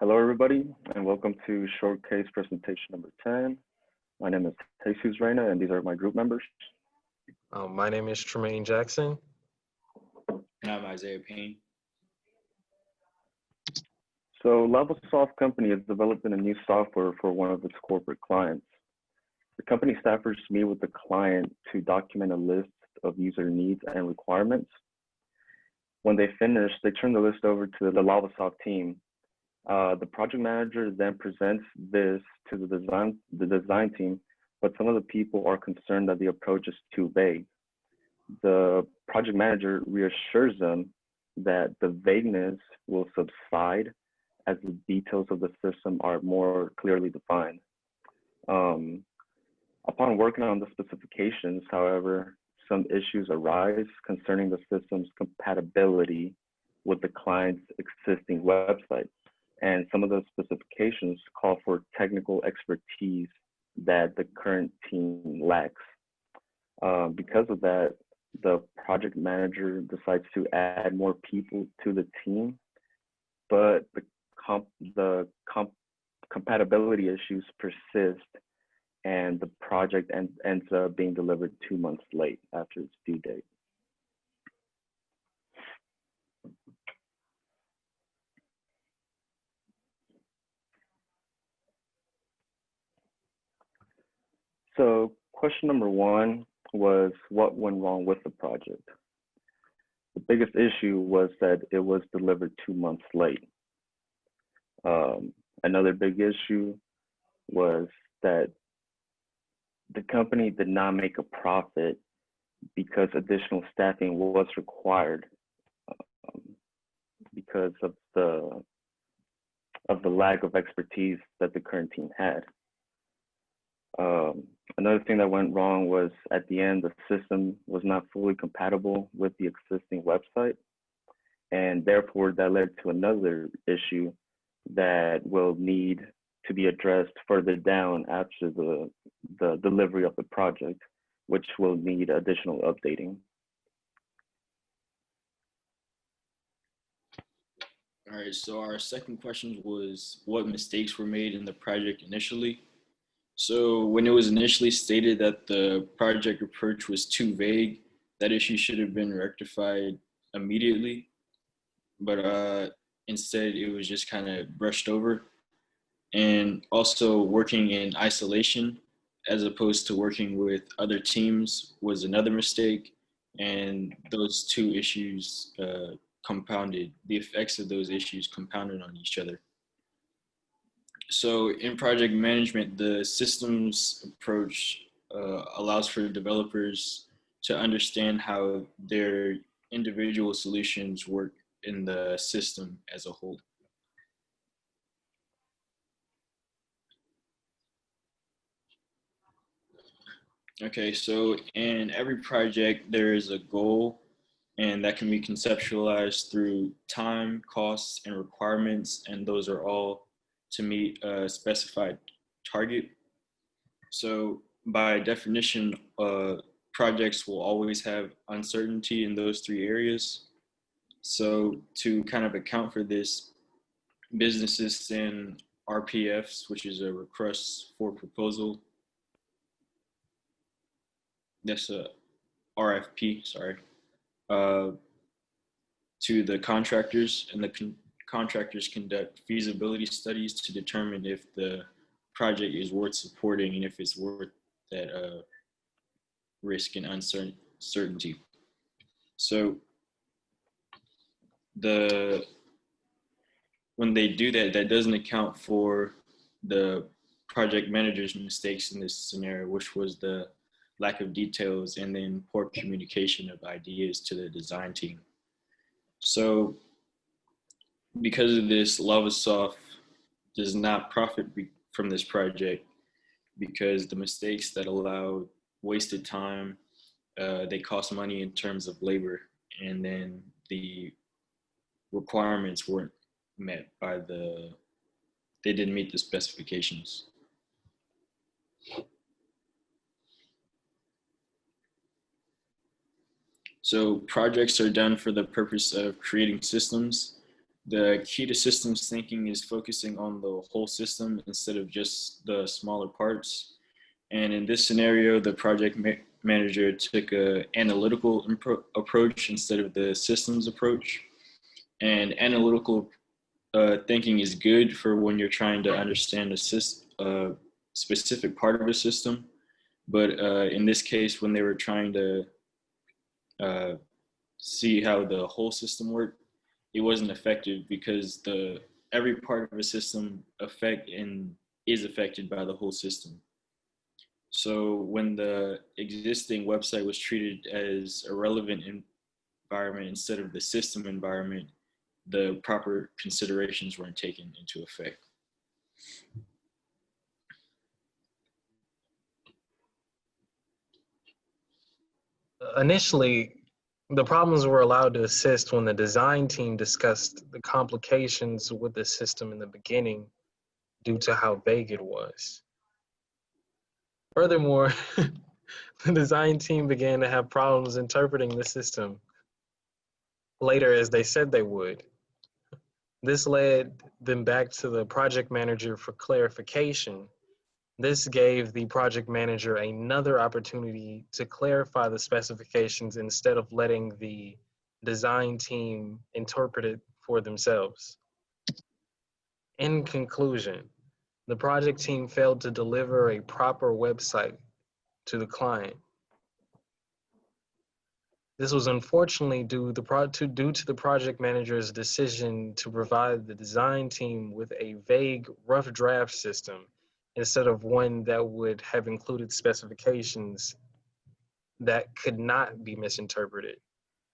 Hello, everybody, and welcome to Showcase presentation number 10. My name is Jesus Reyna, and these are my group members. My name is Tremain Jackson. And I'm Isaiah Payne. So Lavasoft Company is developing a new software for one of its corporate clients. The company staffers meet with the client to document a list of user needs and requirements. When they finish, they turn the list over to the Lavasoft team. The project manager then presents this to the design team, but some of the people are concerned that the approach is too vague. The project manager reassures them that the vagueness will subside as the details of the system are more clearly defined. Upon working on the specifications, however, some issues arise concerning the system's compatibility with the client's existing website. And some of those specifications call for technical expertise that the current team lacks. Because of that, the project manager decides to add more people to the team, but the compatibility issues persist, and the project ends up being delivered 2 months late after its due date. So question number one was what went wrong with the project? The biggest issue was that it was delivered 2 months late. Another big issue was that the company did not make a profit because additional staffing was required because of the lack of expertise that the current team had. Another thing that went wrong was at the end, the system was not fully compatible with the existing website. And therefore that led to another issue that will need to be addressed further down after the delivery of the project, which will need additional updating. All right, so our second question was what mistakes were made in the project initially. So when it was initially stated that the project approach was too vague, that issue should have been rectified immediately, but instead it was just kind of brushed over. And also working in isolation as opposed to working with other teams was another mistake. And those two issues compounded, the effects of those issues compounded on each other. So in project management, the systems approach allows for developers to understand how their individual solutions work in the system as a whole. Okay, so in every project, there is a goal, and that can be conceptualized through time, costs, and requirements, and those are all to meet a specified target. So by definition, projects will always have uncertainty in those three areas. So to kind of account for this, businesses send RPFs, which is a request for proposal. That's a RFP, sorry, to the contractors, and the contractors conduct feasibility studies to determine if the project is worth supporting and if it's worth that risk and uncertainty. So when they do that, that doesn't account for the project manager's mistakes in this scenario, which was the lack of details and then poor communication of ideas to the design team. So because of this, Lavasoft does not profit from this project because the mistakes that allowed wasted time, they cost money in terms of labor, and then the requirements weren't met by they didn't meet the specifications. So projects are done for the purpose of creating systems, The key to systems thinking is focusing on the whole system instead of just the smaller parts. And in this scenario, the project manager took an analytical approach instead of the systems approach. And analytical thinking is good for when you're trying to understand a specific part of a system. But in this case, when they were trying to see how the whole system worked, it wasn't effective because every part of a system is affected by the whole system. So when the existing website was treated as a relevant environment instead of the system environment, the proper considerations weren't taken into effect. Initially, the problems were allowed to assist when the design team discussed the complications with the system in the beginning due to how vague it was. Furthermore, the design team began to have problems interpreting the system later as they said they would. This led them back to the project manager for clarification. This gave the project manager another opportunity to clarify the specifications instead of letting the design team interpret it for themselves. In conclusion, the project team failed to deliver a proper website to the client. This was unfortunately due to the project manager's decision to provide the design team with a vague, rough draft system instead of one that would have included specifications that could not be misinterpreted.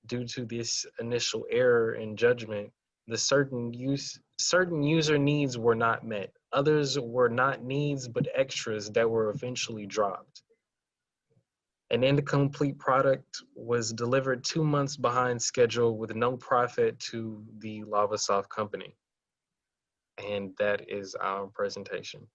Due to this initial error in judgment, certain user needs were not met. Others were not needs but extras that were eventually dropped. An incomplete product was delivered 2 months behind schedule with no profit to the LavaSoft company. And that is our presentation.